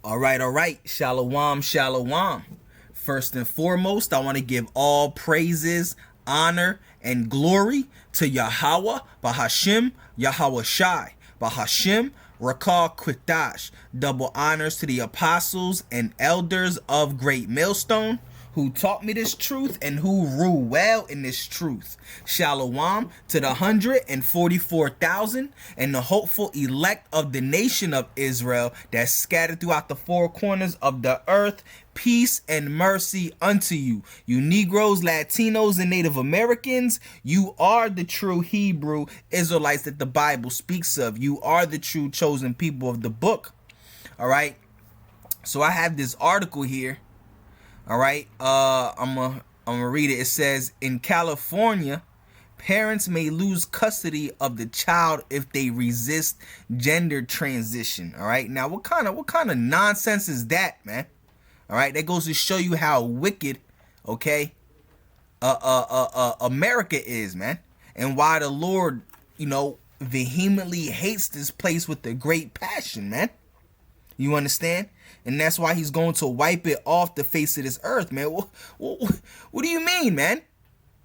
All right. Shalom, shalom. First and foremost, I want to give all praises, honor, and glory to Yahweh, Bahashim, Yahweh Shai, Bahashim, Rakal Quitash. Double honors to the apostles and elders of Great Millstone, who taught me this truth and who rule well in this truth. Shalom to the 144,000 and the hopeful elect of the nation of Israel that's scattered throughout the four corners of the earth. Peace and mercy unto you. You Negroes, Latinos, and Native Americans, you are the true Hebrew Israelites that the Bible speaks of. You are the true chosen people of the book. All right. So I have this article here. All right, I'm gonna read it. It says, in California, parents may lose custody of the child if they resist gender transition. All right, now what kind of nonsense is that, man? All right, that goes to show you how wicked, okay, America is, man, and why the Lord, vehemently hates this place with a great passion, man. You understand? And that's why he's going to wipe it off the face of this earth, man. What do you mean, man?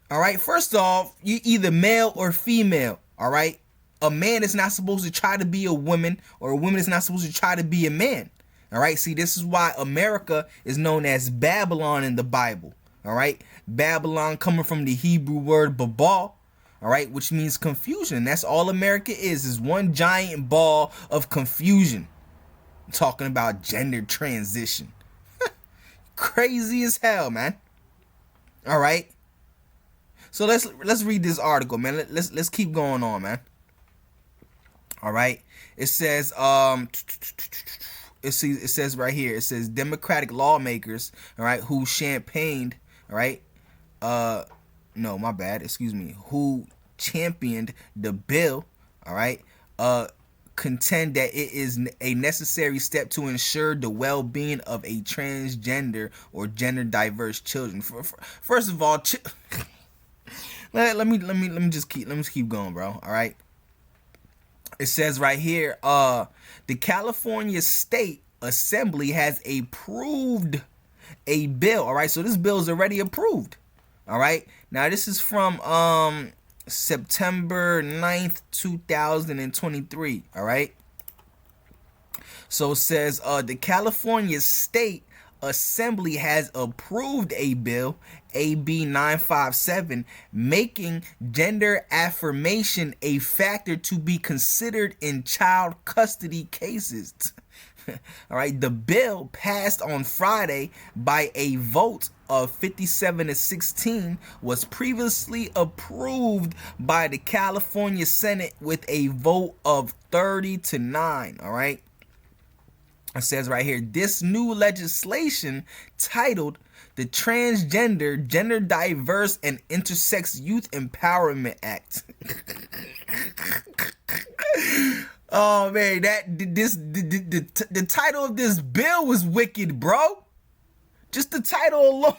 All right. First off, you either male or female. All right. A man is not supposed to try to be a woman, or a woman is not supposed to try to be a man. All right. See, this is why America is known as Babylon in the Bible. All right. Babylon coming from the Hebrew word babal. All right. Which means confusion. That's all America is one giant ball of confusion. Talking about gender transition. Crazy as hell, man. All right. So let's read this article, man. Let's keep going on, man. All right. It says it says right here. It says Democratic lawmakers, all right, who championed, all right, no, my bad, excuse me, who championed the bill, all right, contend that it is a necessary step to ensure the well-being of a transgender or gender diverse children. First of all, let me just keep going, bro. All right. It says right here, the California State Assembly has approved a bill. All right, so this bill is already approved. All right. Now this is from September 9th, 2023. All right. So it says the California State Assembly has approved a bill, AB 957, making gender affirmation a factor to be considered in child custody cases. All right, the bill passed on Friday by a vote of 57-16, was previously approved by the California Senate with a vote of 30-9. All right. It says right here, this new legislation titled the Transgender, Gender Diverse, and Intersex Youth Empowerment Act. Oh man, the title of this bill was wicked, bro. Just the title alone.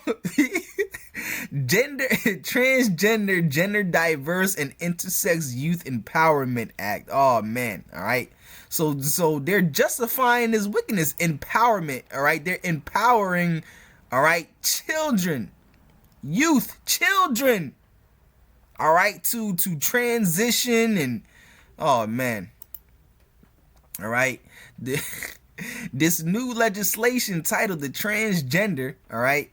Transgender, Gender Diverse, and Intersex Youth Empowerment Act. Oh man, all right. So they're justifying this wickedness, empowerment. All right, they're empowering, all right, children, youth, children. All right, to transition and oh man. All right. This new legislation titled the Transgender, all right,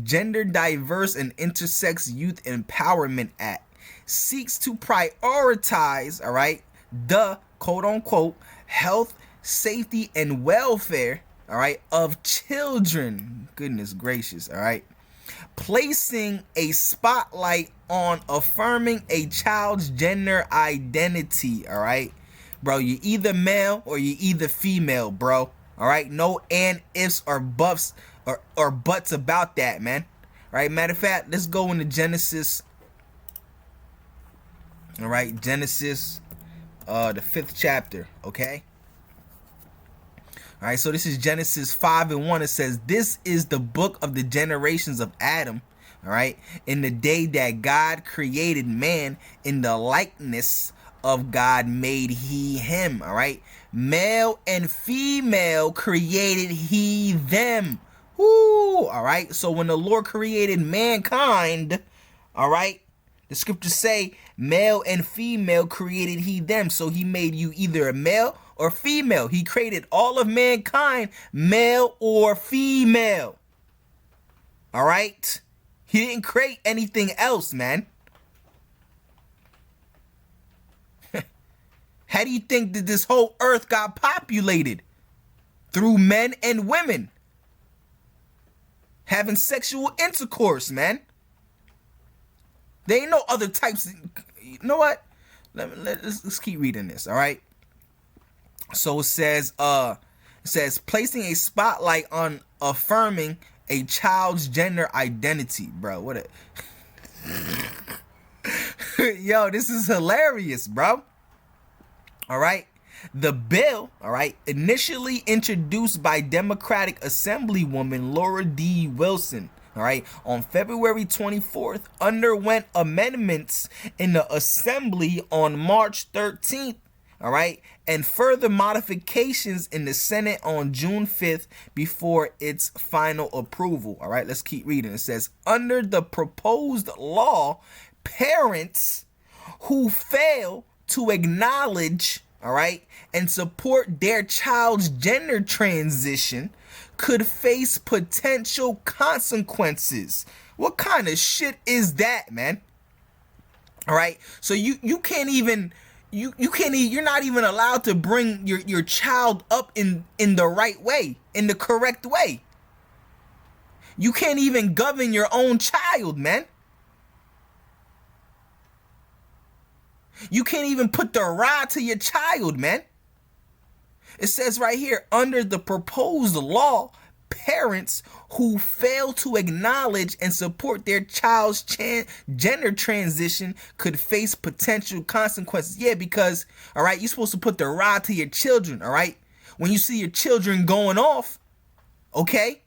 Gender Diverse and Intersex Youth Empowerment Act seeks to prioritize, all right, the quote unquote health, safety, and welfare, all right, of children. Goodness gracious, all right. Placing a spotlight on affirming a child's gender identity, all right. Bro, you either male or you either female, bro. All right, no and ifs or buffs or buts about that, man. All right, matter of fact, let's go into Genesis. All right, Genesis, the 5th chapter. Okay. All right, so this is Genesis 5:1. It says, "This is the book of the generations of Adam." All right, in the day that God created man in the likeness of God made he him. All right. Male and female created he them. Woo. All right. So when the Lord created mankind, all right, the scriptures say male and female created he them. So he made you either a male or female. He created all of mankind male or female. All right. He didn't create anything else, man. How do you think that this whole earth got populated? Through men and women having sexual intercourse, man. There ain't no other types. You know what? Let's keep reading this, all right? So it says placing a spotlight on affirming a child's gender identity, bro. What a yo, this is hilarious, bro. All right. The bill, all right, initially introduced by Democratic Assemblywoman Laura D. Wilson, all right, on February 24th, underwent amendments in the Assembly on March 13th, all right, and further modifications in the Senate on June 5th before its final approval. All right, let's keep reading. It says, under the proposed law, parents who fail to acknowledge, all right, and support their child's gender transition could face potential consequences. What kind of shit is that, man? All right, so you can't even you're not even allowed to bring your child up in the right way, in the correct way. You can't even govern your own child, man. You can't even put the rod to your child, man. It says right here, under the proposed law, parents who fail to acknowledge and support their child's gender transition could face potential consequences. Yeah, because, all right, you're supposed to put the rod to your children, all right? When you see your children going off, okay,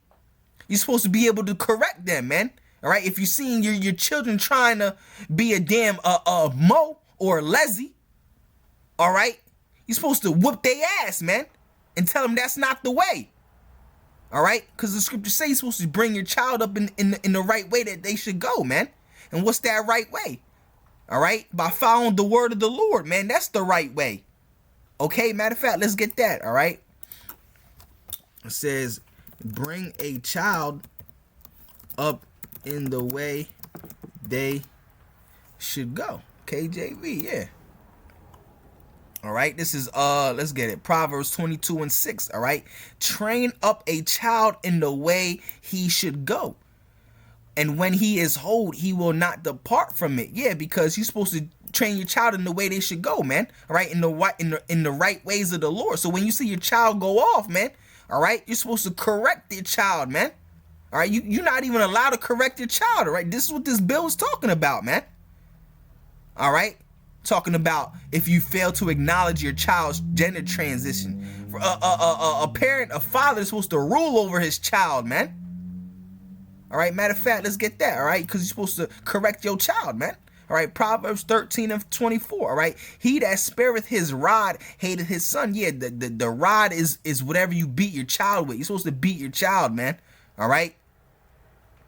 you're supposed to be able to correct them, man. All right, if you're seeing your children trying to be a damn Mo or a Leslie, all right, you're supposed to whoop their ass, man, and tell them that's not the way. All right, because the scripture says you're supposed to bring your child up in the right way that they should go, man. And what's that right way? All right, by following the word of the Lord, man. That's the right way. Okay, matter of fact, let's get that. All right, it says bring a child up in the way they should go. KJV, yeah. All right, this is let's get it. Proverbs 22:6. All right, train up a child in the way he should go, and when he is old, he will not depart from it. Yeah, because you're supposed to train your child in the way they should go, man. All right, in the right ways of the Lord. So when you see your child go off, man, all right, you're supposed to correct your child, man. All right, you're not even allowed to correct your child. All right, this is what this bill is talking about, man. All right. Talking about if you fail to acknowledge your child's gender transition. A parent, a father is supposed to rule over his child, man. All right, matter of fact, let's get that, all right? Because you're supposed to correct your child, man. All right, Proverbs 13:24, all right? He that spareth his rod hateth his son. Yeah, the rod is whatever you beat your child with. You're supposed to beat your child, man, all right?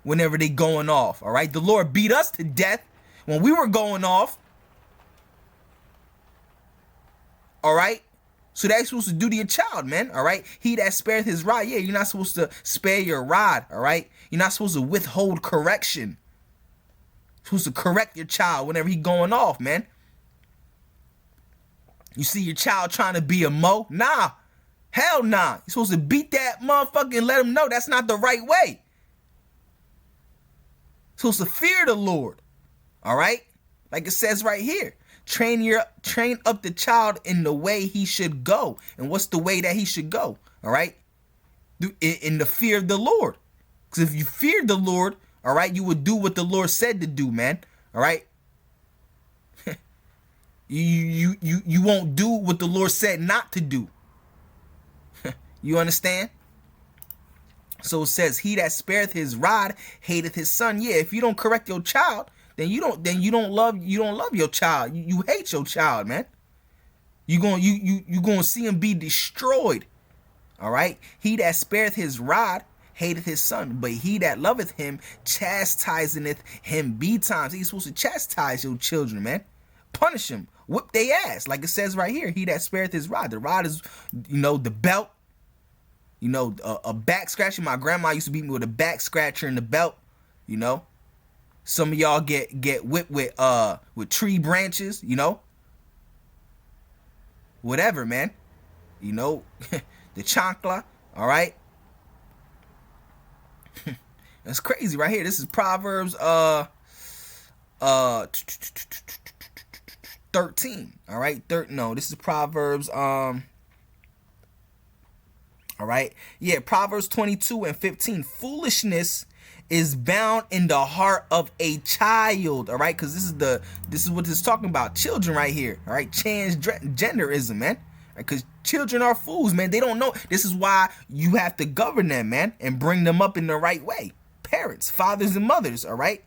Whenever they going off, all right? The Lord beat us to death when we were going off. All right, so that's supposed to do to your child, man. All right, he that spareth his rod. Yeah, you're not supposed to spare your rod. All right, you're not supposed to withhold correction. You're supposed to correct your child whenever he going off, man. You see your child trying to be a Mo? Nah, hell nah. You're supposed to beat that motherfucker and let him know that's not the right way. You're supposed to fear the Lord. All right, like it says right here. Train up the child in the way he should go. And what's the way that he should go? All right? In the fear of the Lord. Because if you feared the Lord, all right, you would do what the Lord said to do, man. All right? you won't do what the Lord said not to do. You understand? So it says, he that spareth his rod hateth his son. Yeah, if you don't correct your child, then you don't love your child. You hate your child, man. You gonna see him be destroyed. All right. He that spareth his rod hateth his son, but he that loveth him chastiseth him betimes. He's supposed to chastise your children, man. Punish them. Whip they ass. Like it says right here. He that spareth his rod. The rod is, the belt. A back scratcher. My grandma used to beat me with a back scratcher in the belt. Some of y'all get whipped with tree branches. Whatever, man. The chancla. All right. That's crazy right here. This is Proverbs 13. All right. This is Proverbs all right. Yeah, Proverbs 22:15. Foolishness is bound in the heart of a child. All right, because this is what it's talking about. Children right here. All right, transgenderism, man. Because children are fools, man. They don't know. This is why you have to govern them, man, and bring them up in the right way. Parents, fathers, and mothers. All right.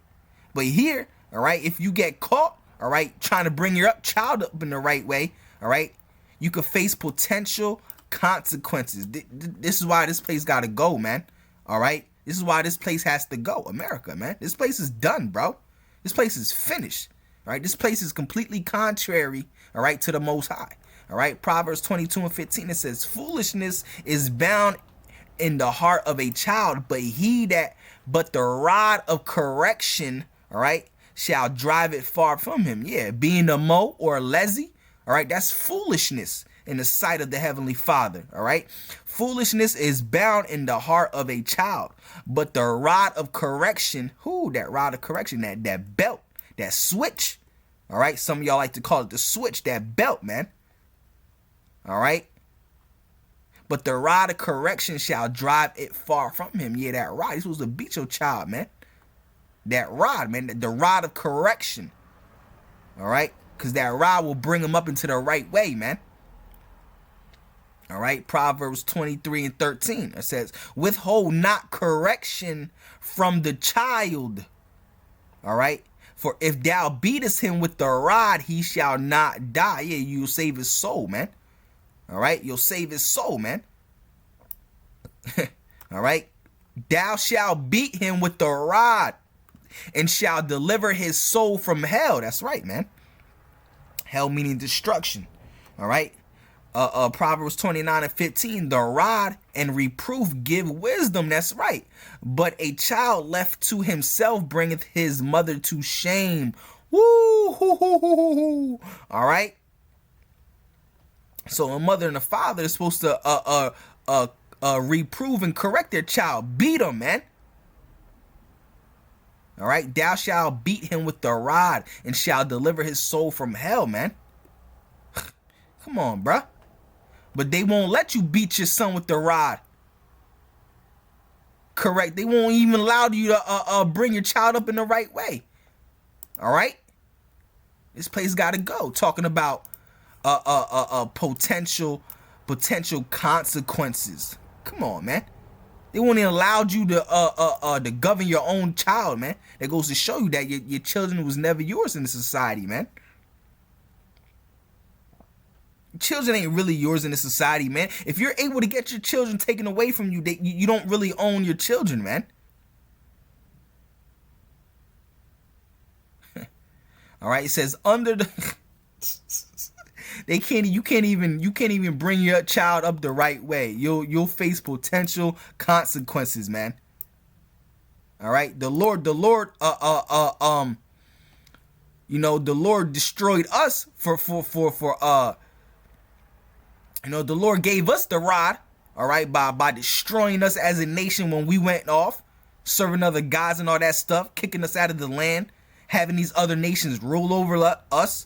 But here, all right, if you get caught, all right, trying to bring your child up in the right way, all right, you could face potential consequences. This is why this place got to go, man. All right. This is why this place has to go. America, man. This place is done, bro. This place is finished. All right. This place is completely contrary, all right, to the Most High. All right. Proverbs 22:15, it says, foolishness is bound in the heart of a child, but the rod of correction, all right, shall drive it far from him. Yeah. Being a mo or a lazy, all right, that's foolishness in the sight of the Heavenly Father. All right. Foolishness is bound in the heart of a child, but the rod of correction, that rod of correction, that belt, that switch. All right. Some of y'all like to call it the switch, that belt, man. All right. But the rod of correction shall drive it far from him. Yeah, that rod. You're supposed to beat your child, man. That rod, man. The rod of correction. All right. Because that rod will bring him up into the right way, man. All right, Proverbs 23:13. It says, withhold not correction from the child. All right. For if thou beatest him with the rod, he shall not die. Yeah, you'll save his soul, man. All right. You'll save his soul, man. All right. Thou shalt beat him with the rod and shall deliver his soul from hell. That's right, man. Hell meaning destruction. All right. Proverbs 29:15, the rod and reproof give wisdom. That's right. But a child left to himself bringeth his mother to shame. Woo! Hoo, hoo, hoo, hoo, hoo. All right. So a mother and a father is supposed to reprove and correct their child. Beat them, man. All right. Thou shalt beat him with the rod and shall deliver his soul from hell, man. Come on, bruh. But they won't let you beat your son with the rod. Correct. They won't even allow you to bring your child up in the right way. All right. This place got to go. Talking about potential consequences. Come on, man. They won't even allow you to govern your own child, man. That goes to show you that your children was never yours in the society, man. Children ain't really yours in the society, man. If you're able to get your children taken away from you, you don't really own your children, man. All right, it says under the you can't even bring your child up the right way. You'll face potential consequences, man. All right, the Lord the Lord destroyed us for the Lord gave us the rod, all right, by destroying us as a nation when we went off, serving other gods and all that stuff, kicking us out of the land, having these other nations rule over us,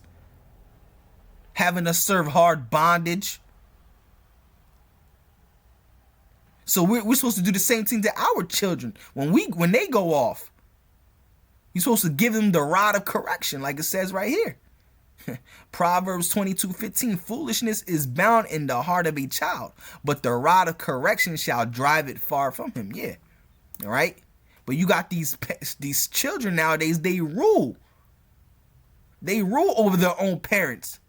having us serve hard bondage. So we're supposed to do the same thing to our children when they go off. You're supposed to give them the rod of correction, like it says right here. Proverbs 22:15, foolishness is bound in the heart of a child, but the rod of correction shall drive it far from him. Yeah. All right. But you got these children nowadays, they rule over their own parents.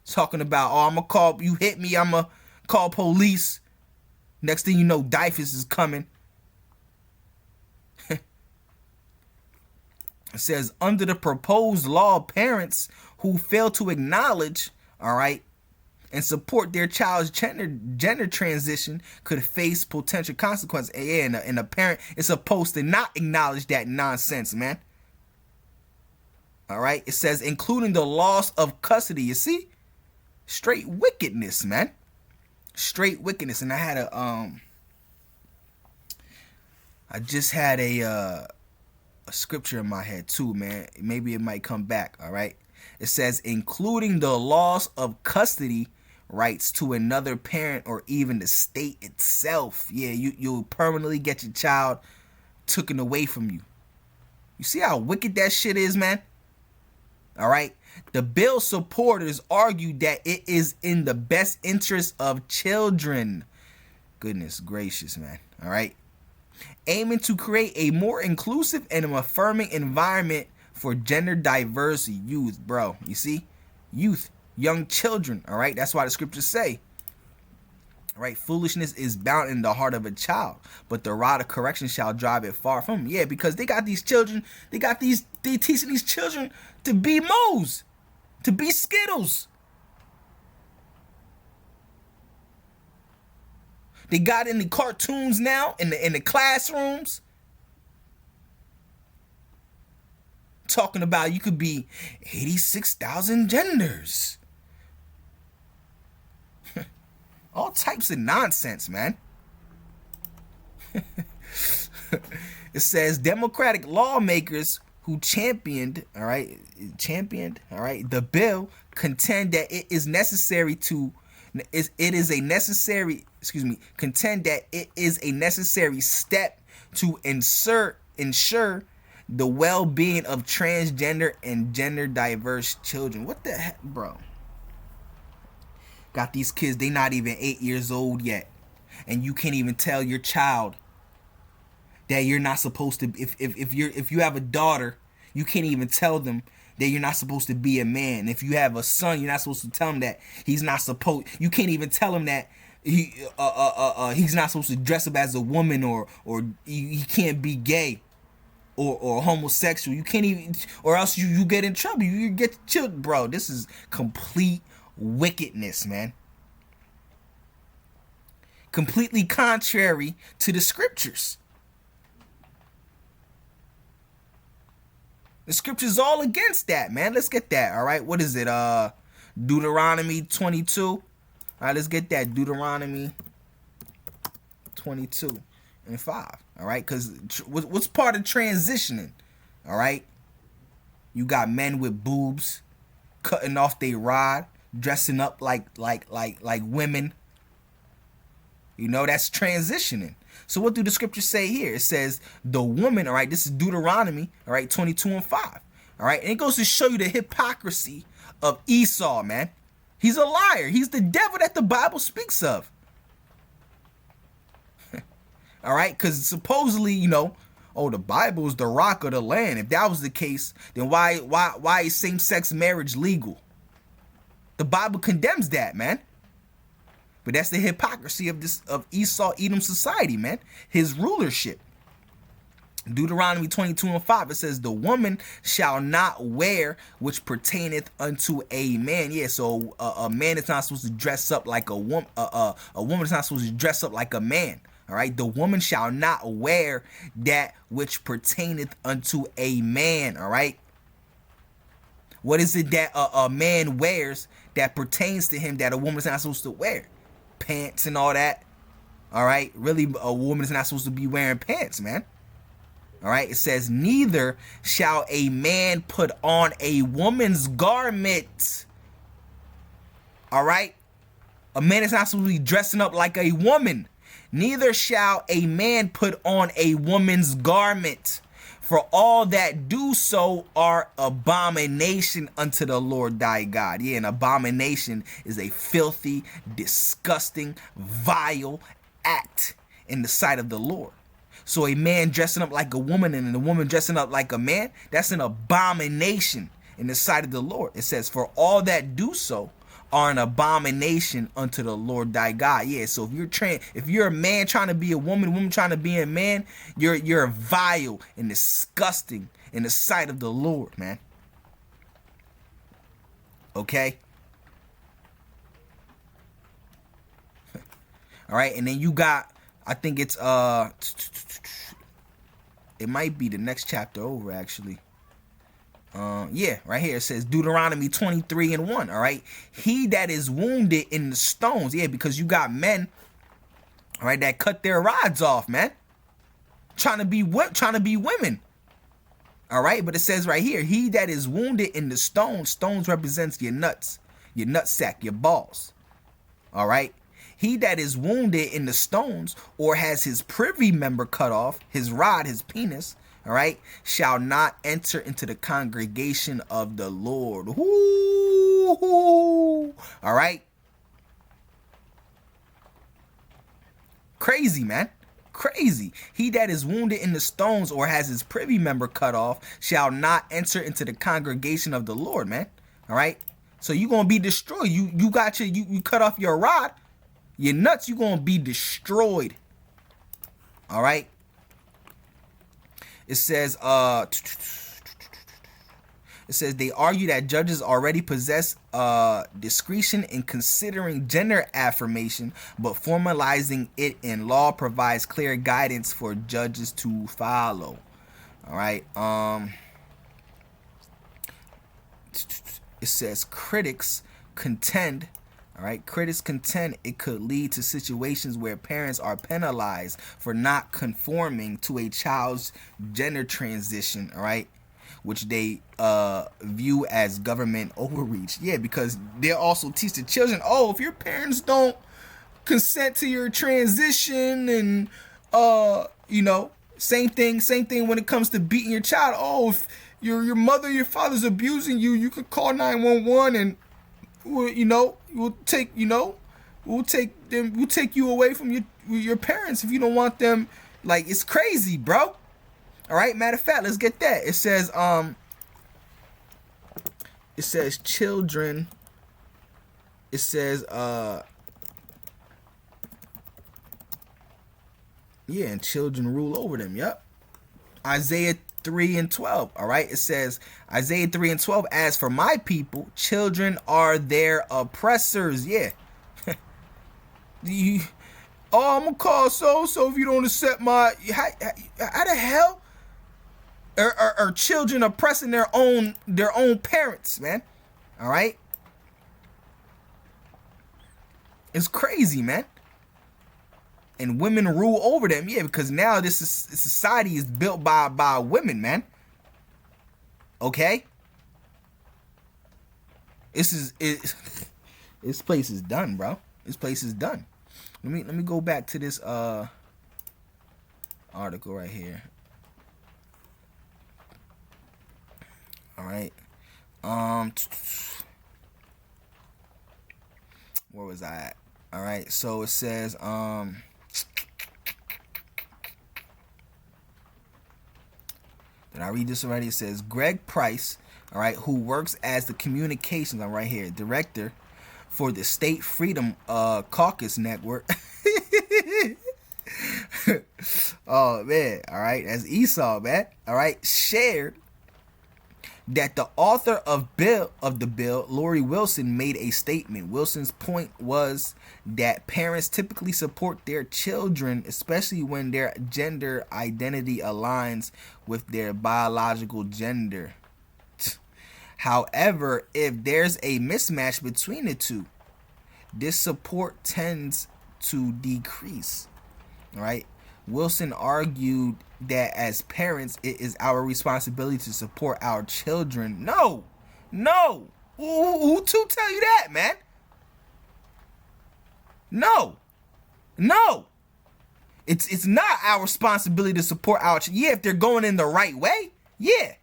Talking about, oh, I'm gonna call, you hit me, I'm gonna call police. Next thing you know, DYFS is coming. It says, under the proposed law, parents who fail to acknowledge, all right, and support their child's gender transition could face potential consequences. And a parent is supposed to not acknowledge that nonsense, man. All right, it says, including the loss of custody. You see, straight wickedness, man. Straight wickedness. And I just had a scripture in my head too, man. Maybe it might come back. All right, it says, including the loss of custody rights to another parent or even the state itself. Yeah, you'll permanently get your child taken away from you. You see how wicked that shit is, man? All right. The bill supporters argue that it is in the best interest of children. Goodness gracious, man. All right. Aiming to create a more inclusive and affirming environment for gender diverse youth, bro. You see? Youth. Young children, all right? That's why the scriptures say, all right, foolishness is bound in the heart of a child, but the rod of correction shall drive it far from him. Yeah, because they got these children, they teaching these children to be moles, to be Skittles. They got in the cartoons now, in the classrooms, talking about you could be 86,000 genders. All types of nonsense, man. It says Democratic lawmakers who championed the bill contend that it is necessary a necessary step to ensure the well-being of transgender and gender diverse children. What the heck, bro? Got these kids, they not even 8 years old yet, and you can't even tell your child that you're not supposed to. If you have a daughter, you can't even tell them that you're not supposed to be a man. If you have a son, you're not supposed to tell him that he's not supposed. You can't even tell him that he's not supposed to dress up as a woman, or he can't be gay or homosexual. You can't even, or else you get in trouble. You get chilled, bro. This is complete wickedness, man. Completely contrary to the scriptures. The scriptures all against that, man. Let's get that. All right, what is it? Deuteronomy 22. All right, let's get that. Deuteronomy 22 and 5. All right, because what's part of transitioning? All right, you got men with boobs cutting off their rod, dressing up like women. You know, that's transitioning. So what do the scriptures say here? It says the woman, all right, this is Deuteronomy, all right, 22 and 5. All right, and it goes to show you the hypocrisy of Esau, man. He's a liar. He's the devil that the Bible speaks of. All right, because supposedly, you know, oh, the Bible is the rock of the land. If that was the case, then why is same-sex marriage legal? The Bible condemns that, man. But that's the hypocrisy of Esau Edom society, man. His rulership. Deuteronomy 22 and 5, it says, the woman shall not wear which pertaineth unto a man. Yeah, so a man is not supposed to dress up like a woman. A woman is not supposed to dress up like a man. All right, the woman shall not wear that which pertaineth unto a man. All right. What is it that a man wears that pertains to him that a woman is not supposed to wear? Pants and all that. All right, really, a woman is not supposed to be wearing pants, man. All right, it says, neither shall a man put on a woman's garment. All right, a man is not supposed to be dressing up like a woman. Neither shall a man put on a woman's garment, for all that do so are abomination unto the Lord thy God. Yeah, an abomination is a filthy, disgusting, vile act in the sight of the Lord. So a man dressing up like a woman and a woman dressing up like a man, that's an abomination in the sight of the Lord. It says, for all that do so are an abomination unto the Lord thy God. Yeah, so if you're a man trying to be a woman trying to be a man, you're vile and disgusting in the sight of the Lord, man. Okay? All right, and then you got, I think it's it might be the next chapter over actually. Yeah, right here it says Deuteronomy 23:1. All right, he that is wounded in the stones, yeah, because you got men, all right, that cut their rods off, man, trying to be women. All right, but it says right here, he that is wounded in the stones represents your nuts, your nutsack, your balls. All right. He that is wounded in the stones or has his privy member cut off, his rod, his penis, all right, shall not enter into the congregation of the Lord. Ooh, all right. Crazy, man. Crazy. He that is wounded in the stones or has his privy member cut off shall not enter into the congregation of the Lord, man. All right. So you're going to be destroyed. You got you cut off your rod. Your nuts, you're going to be destroyed. All right. It says, they argue that judges already possess discretion in considering gender affirmation, but formalizing it in law provides clear guidance for judges to follow. All right. It says critics contend. All right, critics contend it could lead to situations where parents are penalized for not conforming to a child's gender transition, all right, which they view as government overreach. Yeah, because they'll also teach the children, oh, if your parents don't consent to your transition, and same thing when it comes to beating your child. Oh, if your mother, your father's abusing you, you could call 911 and we'll take you away from your parents if you don't want them. Like, it's crazy, bro. All right, matter of fact, let's get that. It says children. It says and children rule over them. Yep. Isaiah 3:12. All right, it says Isaiah 3:12. As for my people, children are their oppressors. Yeah. I'm gonna call so if you don't accept my. How the hell are children oppressing their own parents, man? All right, it's crazy, man. And women rule over them, yeah, because now this society is built by women, man. Okay, this place is done, bro. This place is done. Let me go back to this article right here. All right, where was I at? All right, so it says did I read this already? It says Greg Price, all right, who works as the communications, I'm right here, director for the State Freedom Caucus Network. Oh man, all right, that's Esau, man. All right, shared that the author of the bill, Lori Wilson, made a statement. Wilson's point was that parents typically support their children, especially when their gender identity aligns with their biological gender. However, if there's a mismatch between the two, this support tends to decrease. All right. Wilson argued that as parents, it is our responsibility to support our children. No. Who to tell you that, man? No. It's not our responsibility to support our children. Yeah, if they're going in the right way, yeah.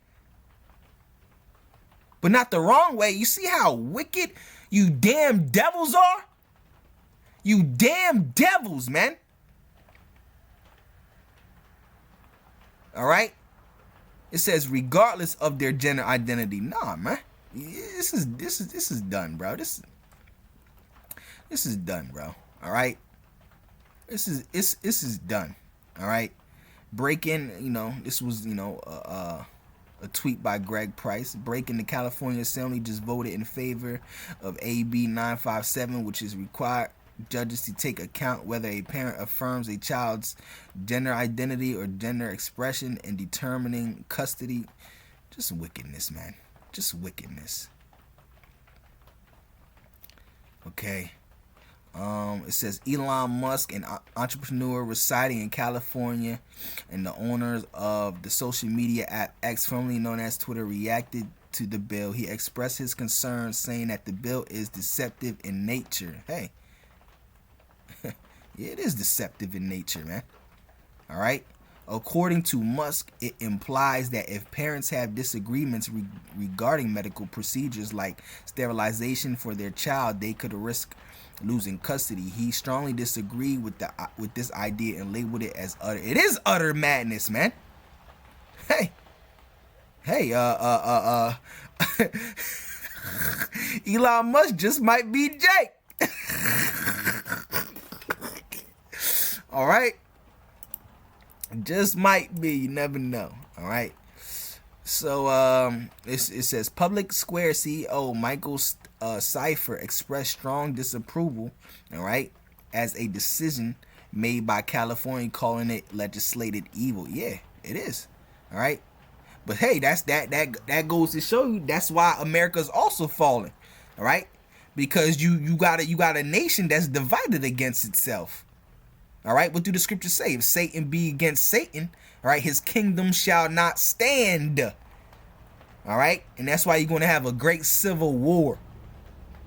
But not the wrong way. You see how wicked you damn devils are? You damn devils, man. All right? It says regardless of their gender identity. Nah, man. This is done, bro. This is done, bro. All right. This is done. All right. Breaking, this was, a tweet by Greg Price. Breaking, the California Assembly just voted in favor of AB 957, which is required judges to take account whether a parent affirms a child's gender identity or gender expression in determining custody. Just wickedness, man. Just wickedness. Okay. It says Elon Musk, an entrepreneur residing in California and the owners of the social media app X, formerly known as Twitter, reacted to the bill. He expressed his concerns, saying that the bill is deceptive in nature. Hey, it is deceptive in nature, man. All right. According to Musk, it implies that if parents have disagreements regarding medical procedures like sterilization for their child, they could risk losing custody. He strongly disagreed with this idea and labeled it as utter. It is utter madness, man. Hey, Elon Musk just might be Jake. All right. Just might be. You never know. All right. So it says Public Square CEO Michael Cipher expressed strong disapproval, all right, as a decision made by California, calling it legislated evil. Yeah, it is. All right. But hey, that goes to show you that's why America's also falling. All right? Because you got a nation that's divided against itself. All right, what do the scriptures say? If Satan be against Satan, all right, his kingdom shall not stand. All right, and that's why you're going to have a great civil war.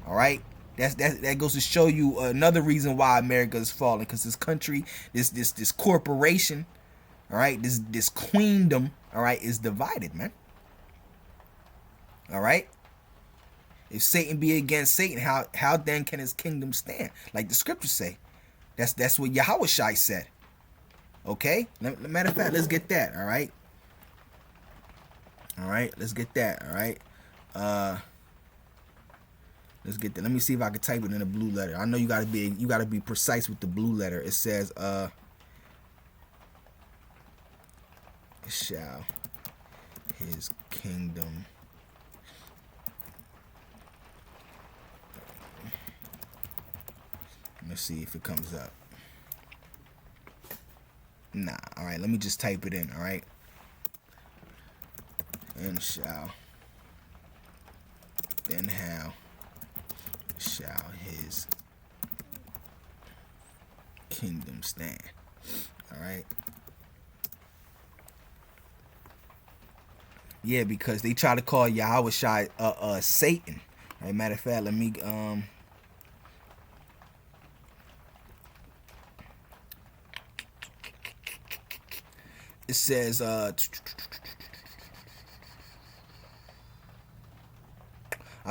All right, that goes to show you another reason why America is falling, because this country, this corporation, all right, this queendom, all right, is divided, man. All right. If Satan be against Satan, how then can his kingdom stand? Like the scriptures say. That's what Yahushua said. Okay? Matter of fact, let's get that, all right? All right, let's get that, all right? Let's get that. Let me see if I can type it in a blue letter. I know you gotta be precise with the blue letter. It says shall his kingdom let's see if it comes up. Nah, all right, let me just type it in, all right? And shall, then how shall his kingdom stand? All right? Yeah, because they try to call Yahushua Satan. All right, matter of fact, let me it says I'll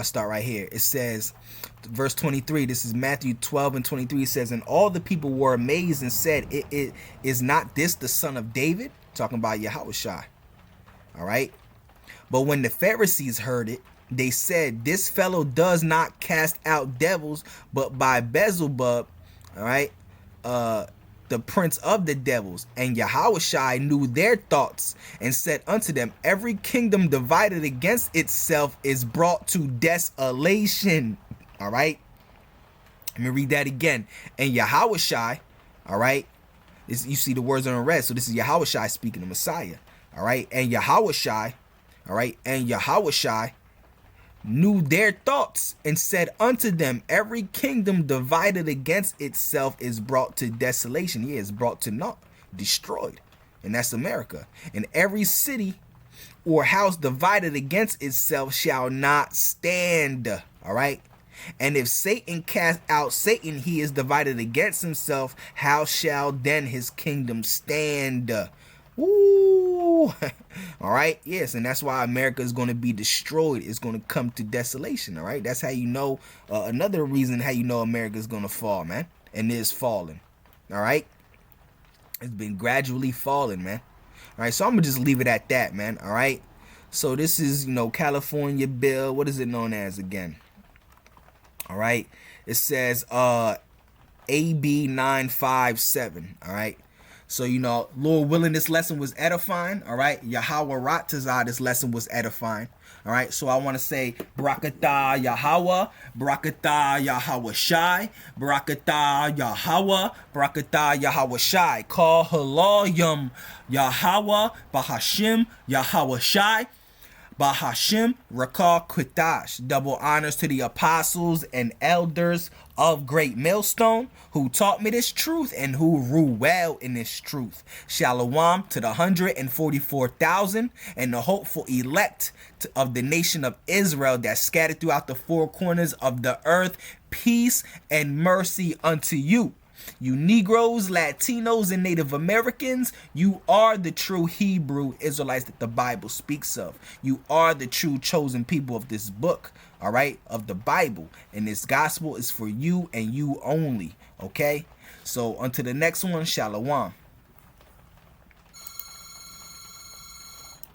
start right here. It says verse 23, this is Matthew 12 and 23. It says, and all the people were amazed and said, it is not this the son of David? Talking about Yahushua. All right. But when the Pharisees heard it, they said, this fellow does not cast out devils, but by Beelzebub, all right, the prince of the devils. And Yahushua knew their thoughts and said unto them, every kingdom divided against itself is brought to desolation. All right. Let me read that again. And Yahushua, all right, you see the words are in red. So this is Yahushua speaking, the Messiah. All right. And Yahushua, all right, and Yahushua knew their thoughts and said unto them, every kingdom divided against itself is brought to desolation. Yeah, it's brought to naught, destroyed. And that's America. And every city or house divided against itself shall not stand. All right. And if Satan cast out Satan, he is divided against himself. How shall then his kingdom stand? Ooh. All right. Yes. And that's why America is going to be destroyed. It's going to come to desolation. All right. That's how you know. Another reason how you know America is going to fall, man. And it's falling. All right. It's been gradually falling, man. All right. So I'm going to just leave it at that, man. All right. So this is, California bill. What is it known as again? All right. It says AB 957. All right. So, Lord willing, this lesson was edifying. All right. Yahweh Ratazah, this lesson was edifying. All right. So I want to say Barakatah Yahweh, Barakatah Yahweh Shai, Barakatah Yahweh, Barakatah Yahweh Shai. Call Halayim Yahweh, Bahashim Yahweh Shai. Bahashim Rakah Kritash. Double honors to the apostles and elders of Great Millstone who taught me this truth and who rule well in this truth. Shalom to the 144,000 and the hopeful elect of the nation of Israel that scattered throughout the four corners of the earth. Peace and mercy unto you. You Negroes, Latinos, and Native Americans, you are the true Hebrew Israelites that the Bible speaks of. You are the true chosen people of this book, all right, of the Bible. And this gospel is for you and you only, okay? So until the next one, shalom.